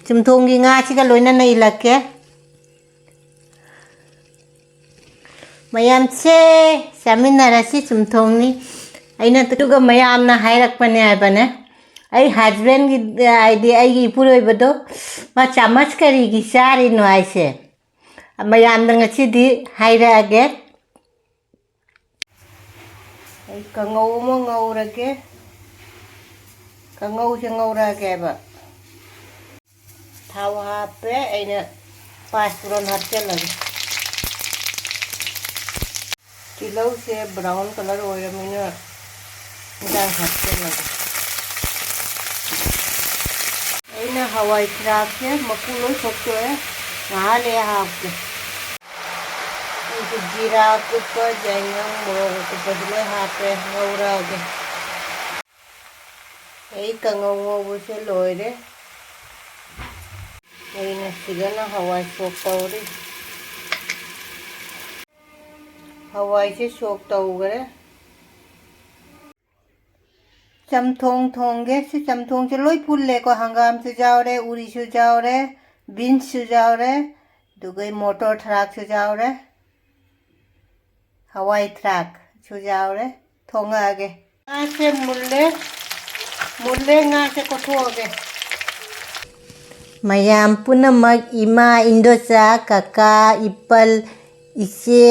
ꯆꯨꯝꯊꯣꯡꯒꯤ ꯉꯥꯁꯤꯒ ꯂꯣꯏꯅꯅ ꯏꯜꯂꯛꯀꯦ ꯃꯌꯥꯝꯁꯦ ꯆꯥꯃꯤꯟꯅꯔꯁꯤ ꯆꯨꯝꯊꯣꯡꯅꯤ ꯑꯩꯅ ꯑꯗꯨꯒ ꯃꯌꯥꯝꯅ ꯍꯥꯏꯔꯛꯄꯅꯦ ꯍꯥꯏꯕꯅꯦ ꯑꯩ ꯍꯁꯕꯦꯟꯒꯤ ꯍꯥꯏꯗꯤ ꯑꯩꯒꯤ ꯏꯄꯨꯔꯣꯏꯕꯗꯣ ꯃꯥ ꯆꯥꯃꯁ ꯀꯔꯤꯒꯤ ꯆꯥꯔꯤꯅꯣ ꯍꯥꯏꯁꯦ ꯃꯌꯥꯝꯗ ꯉꯁꯤꯗꯤ ꯍꯥꯏꯔꯛꯑꯒꯦ ꯑꯩ ꯀꯥꯡꯉꯧ ꯑꯃ ꯉꯧꯔꯒꯦ ꯀꯥꯡꯉꯧꯁꯦ ꯉꯧꯔꯛꯑꯒꯦꯕ ꯊꯥꯎ ꯍꯥꯞꯄꯦ ꯑꯩꯅ ꯄꯥꯁꯄꯨꯔꯟ ꯍꯥꯞꯆꯜꯂꯒꯦ ꯇꯤꯜꯍꯧꯁꯦ ꯕ꯭ꯔꯥꯎꯟ ꯀꯂꯔ ꯑꯣꯏꯔꯕꯅꯤꯅ ꯏꯟꯖꯥꯡ ꯍꯥꯞꯆꯜꯂꯒꯦ ꯑꯩꯅ ꯍꯋꯥꯏ ꯊꯔꯥꯛꯁꯦ ꯃꯀꯨ ꯂꯣꯏ ꯈꯣꯛꯇꯣꯛꯑꯦ ꯉꯥꯏꯍꯥꯛ ꯂꯩꯔ ꯍꯥꯞꯀꯦ ꯑꯩꯁꯦ ꯖꯤꯔꯥ ꯑꯀꯨꯞꯄ ꯌꯥꯏꯉꯪ ꯃꯣꯔꯣꯛ ꯑꯀꯨꯞꯄꯁꯨ ꯂꯣꯏ ꯍꯥꯞꯄꯦ ꯉꯧꯔꯛꯑꯒꯦ ꯑꯩ ꯀꯥꯡꯉꯧ ꯉꯧꯕꯁꯦ ꯂꯣꯏꯔꯦ ꯑꯩꯅ ꯁꯤꯗꯅ ꯍꯋꯥꯏ ꯁꯣꯛ ꯇꯧꯔꯤ ꯍꯋꯥꯏꯁꯦ ꯁꯣꯛ ꯇꯧꯈ꯭ꯔꯦ ꯆꯝꯊꯣꯡ ꯊꯣꯡꯒꯦ ꯁꯤ ꯆꯝꯊꯣꯡꯁꯦ ꯂꯣꯏ ꯐꯨꯜꯂꯦꯀꯣ ꯍꯪꯒꯥꯝꯁꯨ ꯌꯥꯎꯔꯦ ꯎꯔꯤꯁꯨ ꯌꯥꯎꯔꯦ ꯕꯤꯟꯁꯁꯨ ꯌꯥꯎꯔꯦ ꯑꯗꯨꯒ ꯃꯣꯇꯣꯔ ꯊꯔꯥꯛꯁꯨ ꯌꯥꯎꯔꯦ ꯍꯋꯥꯏ ꯊꯔꯥꯛꯁꯨ ꯌꯥꯎꯔꯦ ꯊꯣꯡꯉꯛꯑꯒꯦ ꯉꯥꯁꯦ ꯃꯨꯜꯂꯦ ꯉꯥꯁꯦ ꯀꯣꯠꯊꯣꯛꯑꯒꯦ ꯃꯌꯥꯝ ꯄꯨꯝꯅꯃꯛ ꯏꯃꯥ ꯏꯟꯗꯣꯆꯥ ꯀꯀꯥ ꯏꯄꯜ ꯏꯆꯦ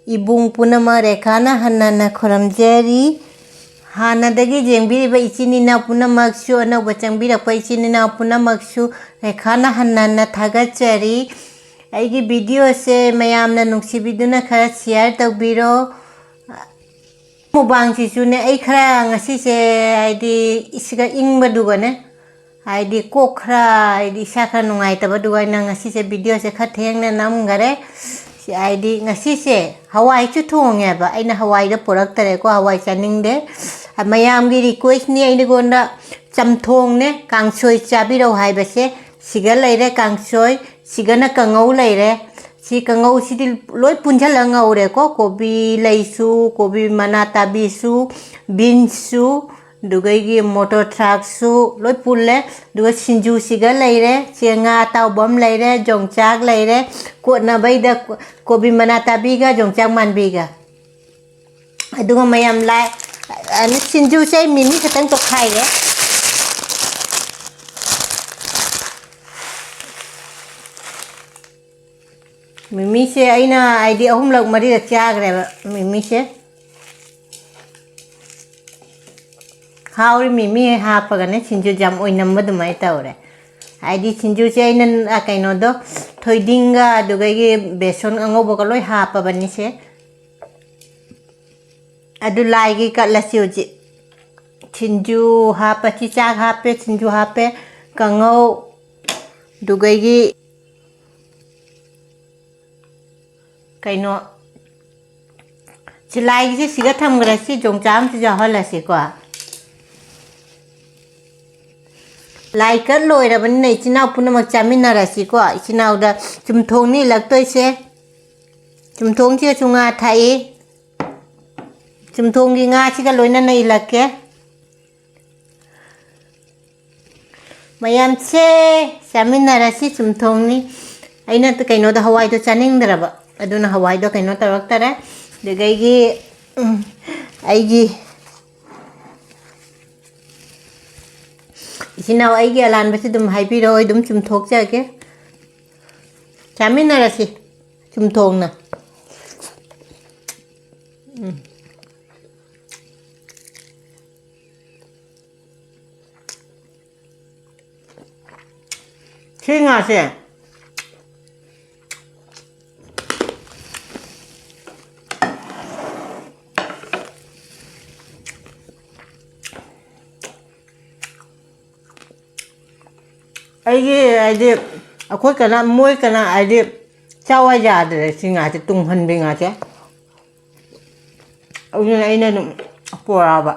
ꯏꯕꯨꯡ ꯄꯨꯝꯅꯃꯛ ꯔꯦꯈꯥꯅ ꯍꯟꯅ ꯈꯨꯔꯨꯝꯖꯔꯤ ꯍꯥꯟꯅꯗꯒꯤ ꯌꯦꯡꯕꯤꯔꯤꯕ ꯏꯆꯤꯟ ꯏꯅꯥꯎ ꯄꯨꯝꯅꯃꯛꯁꯨ ꯑꯅꯧꯕ ꯆꯪꯕꯤꯔꯛꯄ ꯏꯆꯤꯟ ꯏꯅꯥꯎ ꯄꯨꯝꯅꯃꯛꯁꯨ ꯔꯦꯈꯥꯅ ꯍꯟꯅ ꯊꯥꯒꯠꯆꯔꯤ ꯑꯩꯒꯤ ꯚꯤꯗꯤꯑꯣꯁꯦ ꯃꯌꯥꯝꯅ ꯅꯨꯡꯁꯤꯕꯤꯗꯨꯅ ꯈꯔ ꯁꯤꯌꯔ ꯇꯧꯕꯤꯔꯣ ꯃꯨꯛꯕꯥꯡꯁꯤꯁꯨꯅꯦ ꯑꯩ ꯈꯔ ꯉꯁꯤꯁꯦ ꯍꯥꯏꯗꯤ ꯏꯁꯤꯒ ꯏꯪꯕꯗꯨꯒꯅꯦ ꯍꯥꯏꯗꯤ ꯀꯣꯛ ꯈꯔ ꯍꯥꯏꯗꯤ ꯏꯁꯥ ꯈꯔ ꯅꯨꯡꯉꯥꯏꯇꯕꯗꯨꯒ ꯑꯩꯅ ꯉꯁꯤꯁꯦ ꯚꯤꯗꯤꯑꯣꯁꯦ ꯈꯔ ꯊꯦꯡꯅ ꯅꯝꯈꯔꯦ ꯍꯥꯏꯗꯤ ꯉꯁꯤꯁꯦ ꯍꯋꯥꯏꯁꯨ ꯊꯣꯡꯉꯦꯕ ꯑꯩꯅ ꯍꯋꯥꯏꯗ ꯄꯨꯔꯛꯇꯔꯦꯀꯣ ꯍꯋꯥꯏ ꯆꯥꯅꯤꯡꯗꯦ ꯃꯌꯥꯝꯒꯤ ꯔꯤꯀ꯭ꯋꯦꯁꯅꯤ ꯑꯩꯉꯣꯟꯗ ꯆꯝꯊꯣꯡꯅꯦ ꯀꯥꯡꯁꯣꯏ ꯆꯥꯕꯤꯔꯧ ꯍꯥꯏꯕꯁꯦ ꯁꯤꯒ ꯂꯩꯔꯦ ꯀꯥꯡꯁꯣꯏ ꯁꯤꯒꯅ ꯀꯥꯡꯉꯧ ꯂꯩꯔꯦ ꯁꯤ ꯀꯥꯡꯉꯧꯁꯤꯗꯤ ꯂꯣꯏ ꯄꯨꯟꯁꯤꯜꯂꯒ ꯉꯧꯔꯦꯀꯣ ꯀꯣꯕꯤ ꯂꯩꯁꯨ ꯀꯣꯕꯤ ꯃꯅꯥ ꯇꯥꯕꯤꯁꯨ ꯕꯤꯟꯁꯁꯨ ꯑꯗꯨꯒ ꯑꯩꯒꯤ ꯃꯣꯇꯣꯔ ꯊꯔꯥꯛꯁꯨ ꯂꯣꯏ ꯄꯨꯜꯂꯦ ꯑꯗꯨꯒ ꯁꯤꯡꯖꯨꯁꯤꯒ ꯂꯩꯔꯦ ꯁꯤ ꯉꯥ ꯑꯇꯥꯎꯕ ꯑꯃ ꯂꯩꯔꯦ ꯌꯣꯡꯆꯥꯛ ꯂꯩꯔꯦ ꯀꯣꯠꯅꯕꯩꯗ ꯀꯣꯕꯤ ꯃꯅꯥ ꯇꯥꯕꯤꯒ ꯌꯣꯡꯆꯥꯛ ꯃꯥꯟꯕꯤꯒ ꯑꯗꯨꯒ ꯃꯌꯥꯝ ꯁꯤꯡꯖꯨꯁꯦ ꯑꯩ ꯃꯤꯃꯤ ꯈꯛꯇꯪ ꯇꯣꯠꯈꯥꯏꯔꯦ ꯃꯤꯃꯤꯁꯦ ꯑꯩꯅ ꯍꯥꯏꯗꯤ 3ꯂꯛ 4ꯂꯛ ꯆꯥꯈ꯭ꯔꯦꯕ ꯃꯤꯃꯤꯁꯦ ꯍꯥꯎꯔꯤ ꯃꯤꯃꯤ ꯍꯥꯞꯄꯒꯅꯦ ꯁꯤꯡꯖꯨ ꯌꯥꯝ ꯑꯣꯏꯅꯝꯕ ꯑꯗꯨꯃꯥꯏꯅ ꯇꯧꯔꯦ ꯍꯥꯏꯗꯤ ꯁꯤꯡꯖꯨꯁꯦ ꯑꯩꯅ ꯀꯩꯅꯣꯗꯣ ꯊꯣꯏꯗꯤꯡꯒ ꯑꯗꯨꯒ ꯕꯦꯁꯣꯟ ꯑꯉꯧꯕꯒ ꯂꯣꯏ ꯍꯥꯞꯄꯕꯅꯤꯁꯦ ꯑꯗꯨ ꯂꯥꯏꯒꯤ ꯀꯠꯂꯁꯤ ꯍꯧꯖꯤꯛ ꯁꯤꯡꯖꯨ ꯍꯥꯞꯄꯁꯤ ꯆꯥꯛ ꯍꯥꯞꯄꯦ ꯁꯤꯡꯖꯨ ꯍꯥꯞꯄꯦ ꯀꯥꯡꯉꯧ ꯑꯗꯨꯒ ꯀꯩꯅꯣ ꯁꯤ ꯂꯥꯏꯒꯤꯁꯦ ꯁꯤꯒ ꯊꯝꯈ꯭ꯔꯁꯤ ꯌꯣꯡꯆꯥꯛ ꯑꯃꯁꯨ ꯌꯥꯎꯍꯜꯂꯁꯤꯀꯣ ꯂꯥꯏ ꯀꯠ ꯂꯣꯏꯔꯕꯅꯤꯅ ꯏꯆꯤꯟ ꯏꯅꯥꯎ ꯄꯨꯝꯅꯃꯛ ꯆꯥꯃꯤꯟꯅꯔꯁꯤꯀꯣ ꯏꯆꯤꯟ ꯏꯅꯥꯎꯗ ꯆꯨꯝꯊꯣꯡꯅꯤ ꯏꯜꯂꯛꯇꯣꯏꯁꯦ ꯆꯨꯝꯊꯣꯡꯁꯤꯒꯁꯨ ꯉꯥ ꯊꯥꯛꯏ ꯆꯨꯝꯊꯣꯡꯒꯤ ꯉꯥꯁꯤꯒ ꯂꯣꯏꯅꯅ ꯏꯜꯂꯛꯀꯦ ꯃꯌꯥꯝꯁꯦ ꯆꯥꯃꯤꯟꯅꯔꯁꯤ ꯆꯨꯝꯊꯣꯡꯅꯤ ꯑꯩꯅ ꯀꯩꯅꯣꯗ ꯍꯋꯥꯏꯗꯣ ꯆꯥꯅꯤꯡꯗ꯭ꯔꯕ ꯑꯗꯨꯅ ꯍꯋꯥꯏꯗꯣ ꯀꯩꯅꯣ ꯇꯧꯔꯛꯇꯔꯦ ꯑꯗꯨꯒ ꯑꯩꯒꯤ इसी अलानबसे हाइबीरो चुमथोकजगे चामिनारसी चुमथोंगना सिंगासे अखोई कना मोई कना चावा यादरे सिंगासे तुंगहनबिंगासे अदुना अइना पोराबा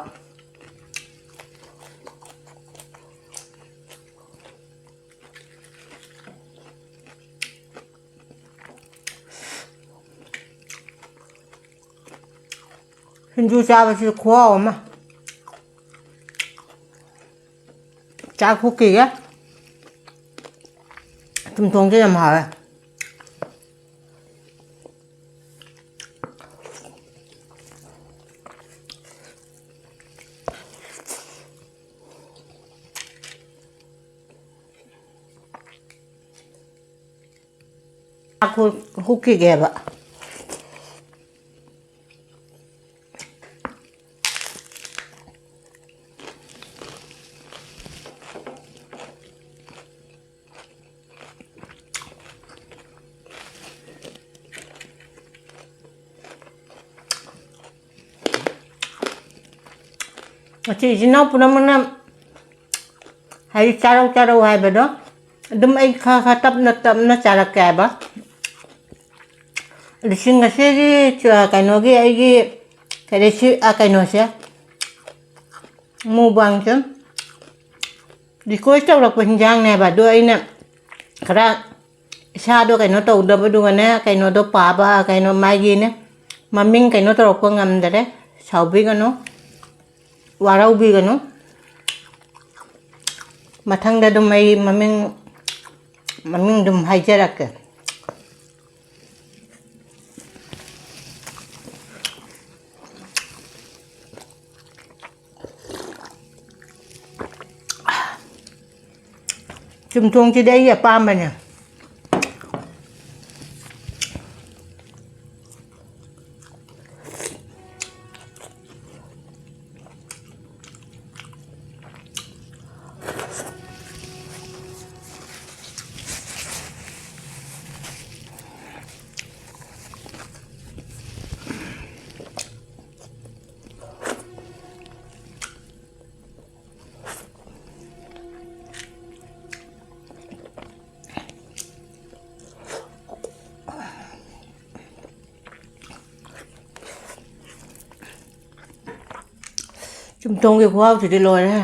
हिंदू चाबसे खुआओ मा चाखुकी ꯆꯝꯊꯣꯡꯁꯦ ꯌꯥꯝ ꯍꯥꯎꯋꯦ ꯍꯨꯛꯈꯤꯒꯦꯕ ꯉꯁꯤ ꯏꯆꯤꯟ ꯏꯅꯥꯎ ꯄꯨꯝꯅꯃꯛꯅ ꯍꯥꯏꯗꯤ ꯆꯥꯔꯧ ꯆꯥꯔꯧ ꯍꯥꯏꯕꯗꯣ ꯑꯗꯨꯝ ꯑꯩ ꯈꯔ ꯇꯞꯅ ꯇꯞꯅ ꯆꯥꯔꯛꯀꯦ ꯍꯥꯏꯕ ꯂꯤꯁꯤꯡ ꯉꯁꯤꯒꯤ ꯀꯩꯅꯣꯒꯤ ꯑꯩꯒꯤ ꯀꯩꯅꯣꯁꯦ ꯃꯨꯛꯕꯥꯡꯁꯦ ꯔꯤꯀ꯭ꯋꯦꯁ ꯇꯧꯔꯛꯄ ꯍꯤꯟꯖꯥꯡꯅꯦꯕ ꯑꯗꯣ ꯑꯩꯅ ꯈꯔ ꯏꯁꯥꯗꯣ ꯀꯩꯅꯣ ꯇꯧꯗꯕꯗꯨꯒꯅꯦ ꯀꯩꯅꯣꯗꯣ ꯄꯥꯕ ꯀꯩꯅꯣ ꯃꯥꯒꯤꯅꯦ ꯃꯃꯤꯡ ꯀꯩꯅꯣ ꯇꯧꯔꯛꯄ ꯉꯝꯗꯔꯦ ꯁꯥꯎꯕꯤꯒꯅꯨ ꯋꯥꯔꯧꯕꯤꯒꯅꯨ ꯃꯊꯪꯗ ꯑꯗꯨꯝ ꯑꯩ ꯃꯃꯤꯡ ꯑꯗꯨꯝ ꯍꯥꯏꯖꯔꯛꯀꯦ ꯆꯝꯊꯣꯡꯁꯤꯗꯤ ꯑꯩꯒꯤ ꯑꯄꯥꯝꯕꯅꯦ ꯆꯝꯊꯣꯡꯒꯤ ꯈꯨꯍꯥꯎꯁꯤꯗꯤ ꯂꯣꯏꯔꯦ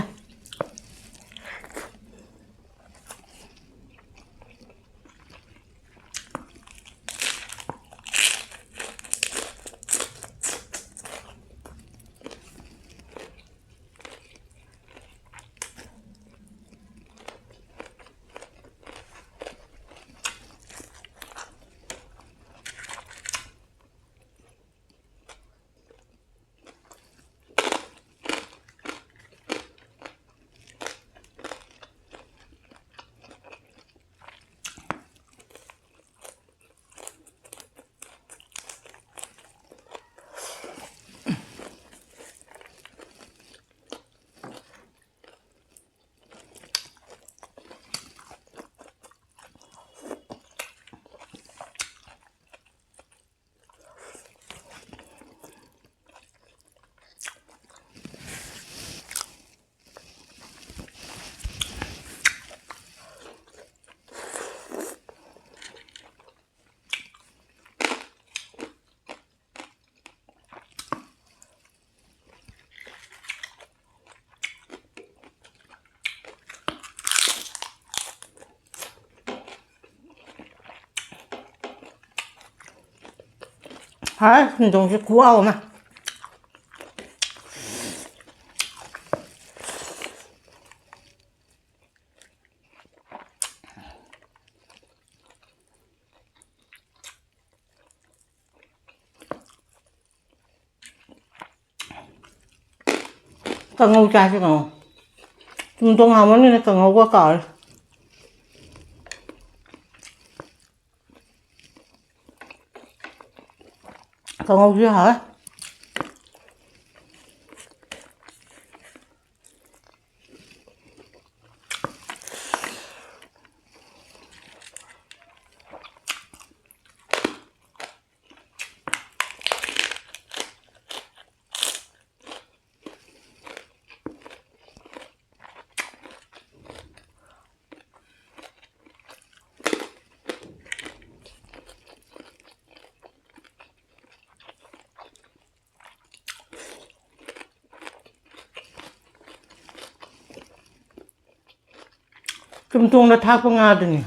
ꯆꯝꯊꯣꯡꯁꯦ ꯈꯨꯍꯥꯎ ꯑꯃ ꯀꯥꯡꯉꯧ ꯆꯥꯁꯤ ꯀꯥꯡꯉꯧ ꯆꯝꯊꯣꯡ ꯍꯥꯎꯕꯅꯤꯅ ꯀꯥꯡꯉꯧꯒ ꯀꯥꯎꯔꯦ ꯀꯥꯡꯉꯧꯁꯤ ꯍꯥꯎꯋꯦ ꯆꯝꯊꯣꯡꯗ ꯊꯥꯛꯄ ꯉꯥꯗꯨꯅꯤ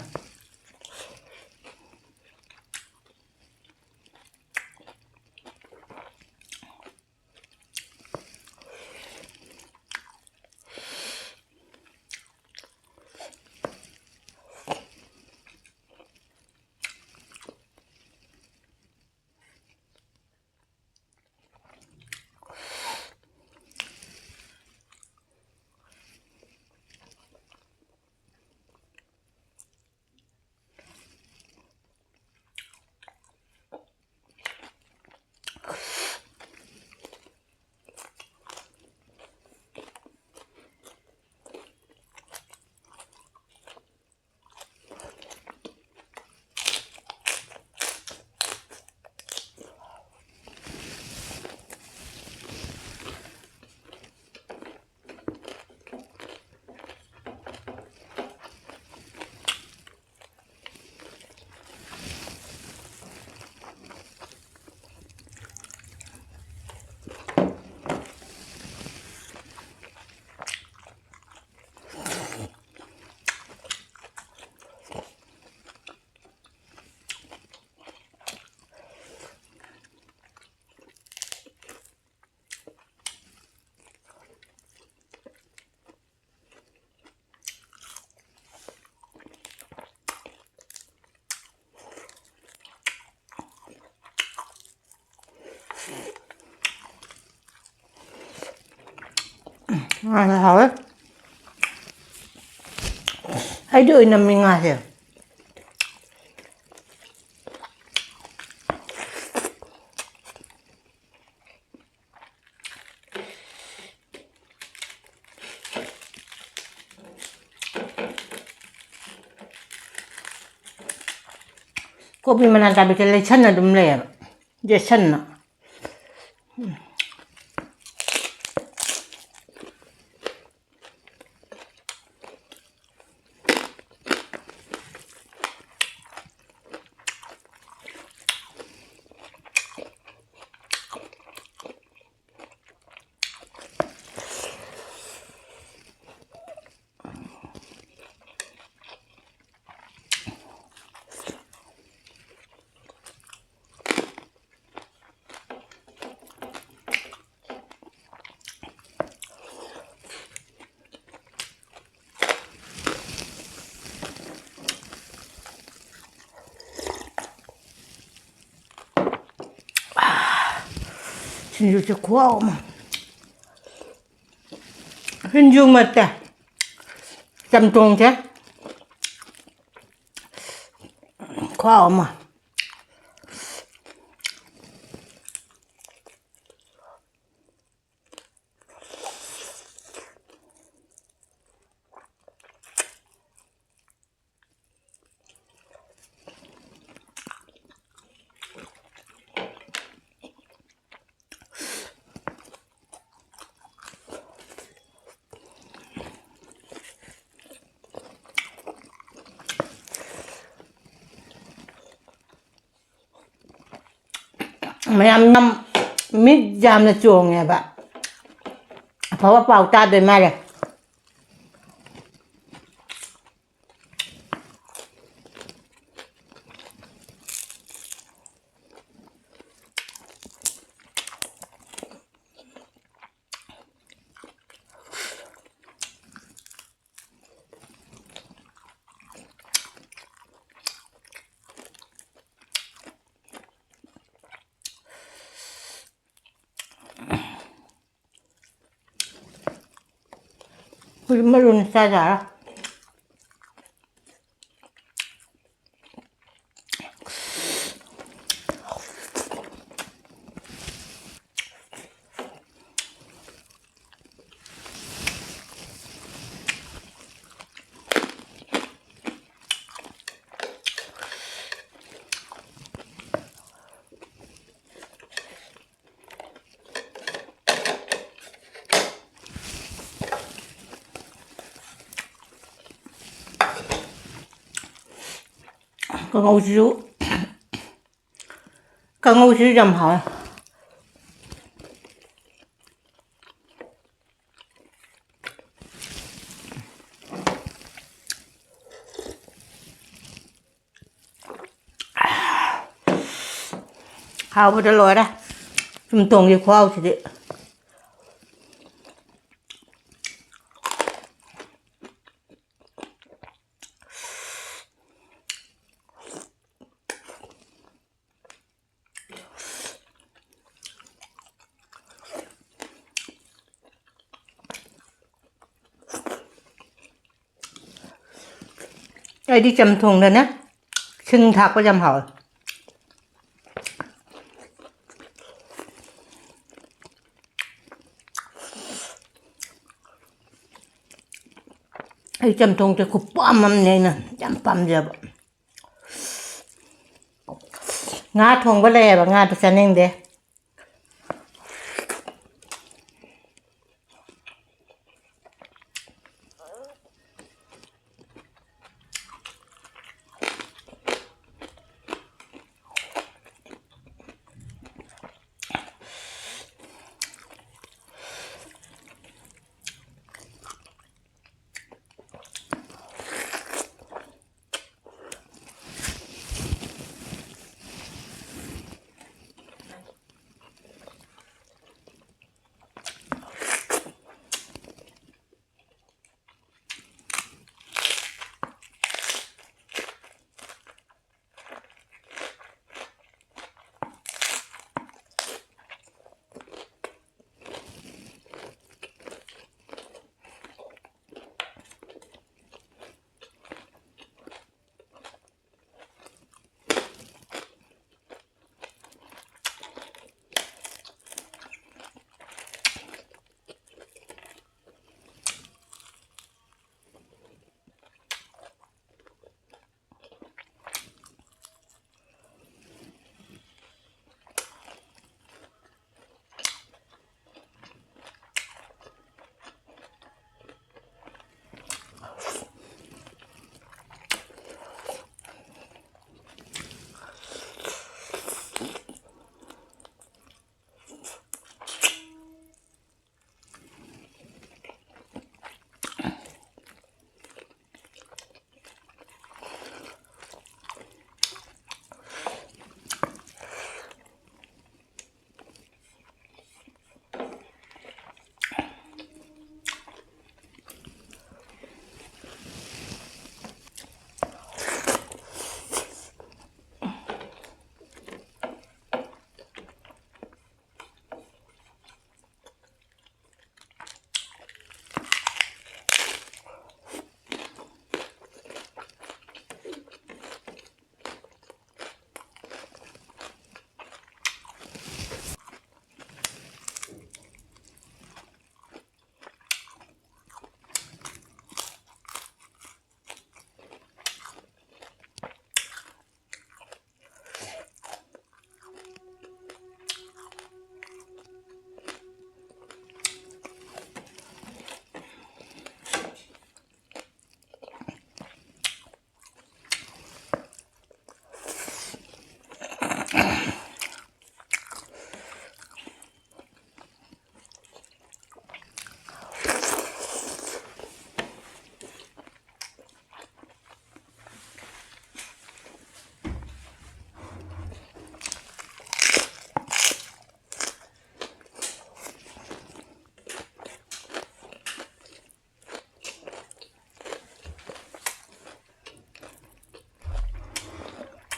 hả? Hãy đợi nằm mình ngài hiểu. Kopi mana tabi kele chana dum le. Je chana. 진짜 고마워. 흔주 맞다. 짬뽕제. 고마워. Mày năm mít giam là chuồng nha bạn. Phá bắp bào ta đời mai này. Marunong sa Con ngô sứ dầm hỏi. Khao vào lối đó. Chúng tôi đi khoao thì đi. Đây đi chầm thùng rồi nè. Xưng thạc có dầm hỏi. Đây chầm thùng cho khúc bom mâm này nè. Chầm bầm giờ bộ. Ngá thùng với lè và ngá tôi sẽ nên đây.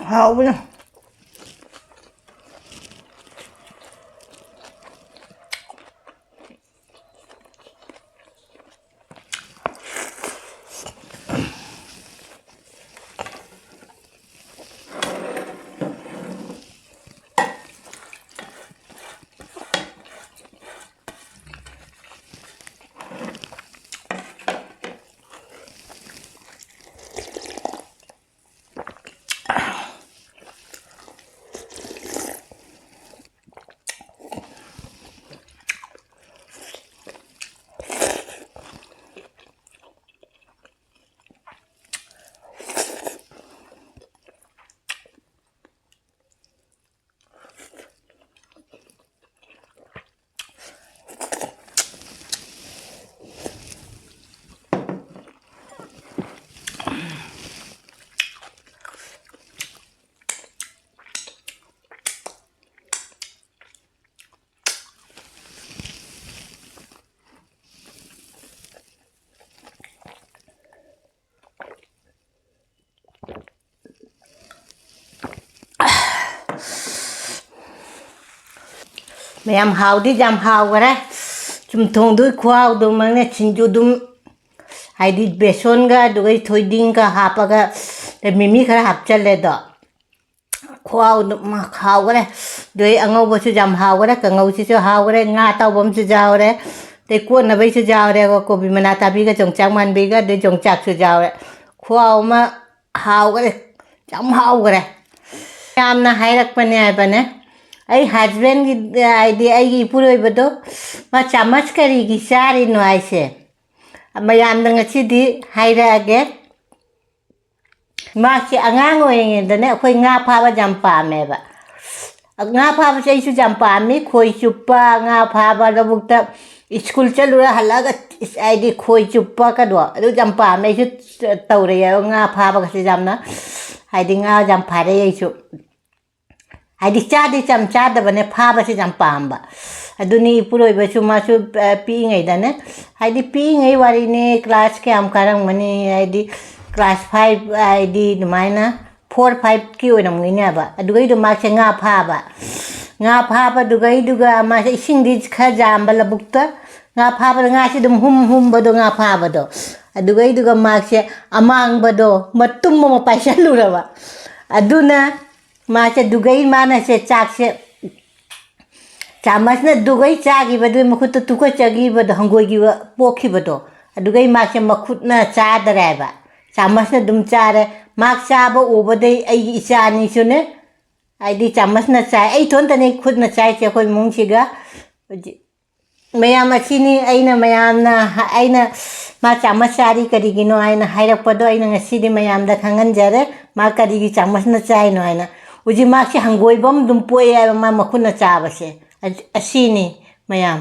하오브나. Mèm hào đi dằm hào cái đấy chúng thong đuôi khoao đồ mang nè chín chú đum hay đi beson ga đuôi thôi đinh ga hapa ga để mimi khá hấp chân lên đó khoao mà hào cái đấy đuôi ăn ngâu bơ chú dằm hào cái đấy cả ngâu chú hào cái đấy ngã tàu bấm chú giàu đấy để cuốn nó bây chú giàu đấy có bị mana tabi ga trồng trắng man bi ga để trồng chạc chú giàu đấy khoao mà hào cái đấy dằm hào cái đấy am na hay rắc bane ai bane ai husband ki idea ai puroi bado ma chamas kari ki sari no ai se mayam dang chi di hai ra ge ma chi angang oing de ne khoi nga pha ba jam pa me ba nga pha ba sei su jam pa mi khoi chupa nga pha ba da bukta school chalu ra halaga ai di khoi chupa ka do adu jam pa me su tau re ya nga pha ba ka jam na hai di nga jam pha re ai su hai di cha di cham cha da bane pha ba se jam pamba aduni puroi ba su ma su pi ngai da ne hai di pi ngai wari ne class ke am karang mani hai di class 5 hai di mai na 4 5 ki oi nam ngai ne ba adugai do ma se nga pha ba dugai duga ma se sing di kha jam ba la bukta nga pha ba nga se dum hum ba do nga pha ba do adugai duga ma se amang ba do matum ma paisa lu ra ba aduna ma se dugai ma na se chak se chamas na dugai chagi badu makhut tu ko chagi badu hangoi gi pokhi badu adugai ma se makhut na cha dare ba chamas na dum cha re mak cha ba obadai ai gi cha ni sune ai di chamas na cha ai thon ta ne khut na cha che khoi mung chi ga mayam achini aina mayam na aina ma chamas chari kari gi no aina hairak pado aina ngasi di mayam da khangan jare ma kari gi chamas na chai no aina uji mak se hangoi bam dum poe ma makhut na cha ba se asini mayam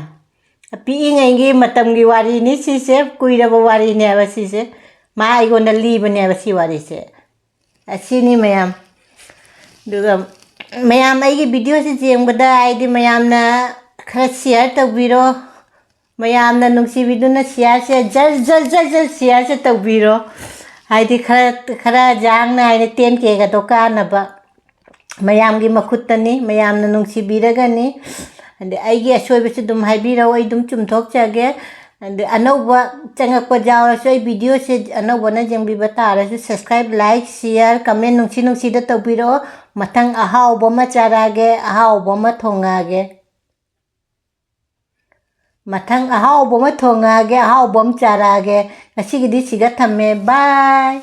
pi ngai gi matam gi wari ni si se kuira ba wari ne ba si se ma ai gon da li ba ne ba si wari se asini mayam duga mayam ai gi video se jeng ba da ai di mayam na khara share ta biro mayam na nungsi video na share se jar share se ta biro ai di khara jang na ai 10K ga to ka na ba mayam gi makhut ta ni mayam na nungsi biraga ni and ai gi asoi be se dum hai biro ai dum chum thok cha ge and anova changak pa jaw so ai video se anova na jeng bi bata ra se subscribe like share comment nungsi da to biro mathang ahau ba ma chara ge ahau ba ma thonga ge mathang ahau ba ma thonga ge ahau bom chara ge asi gi di siga thamme bye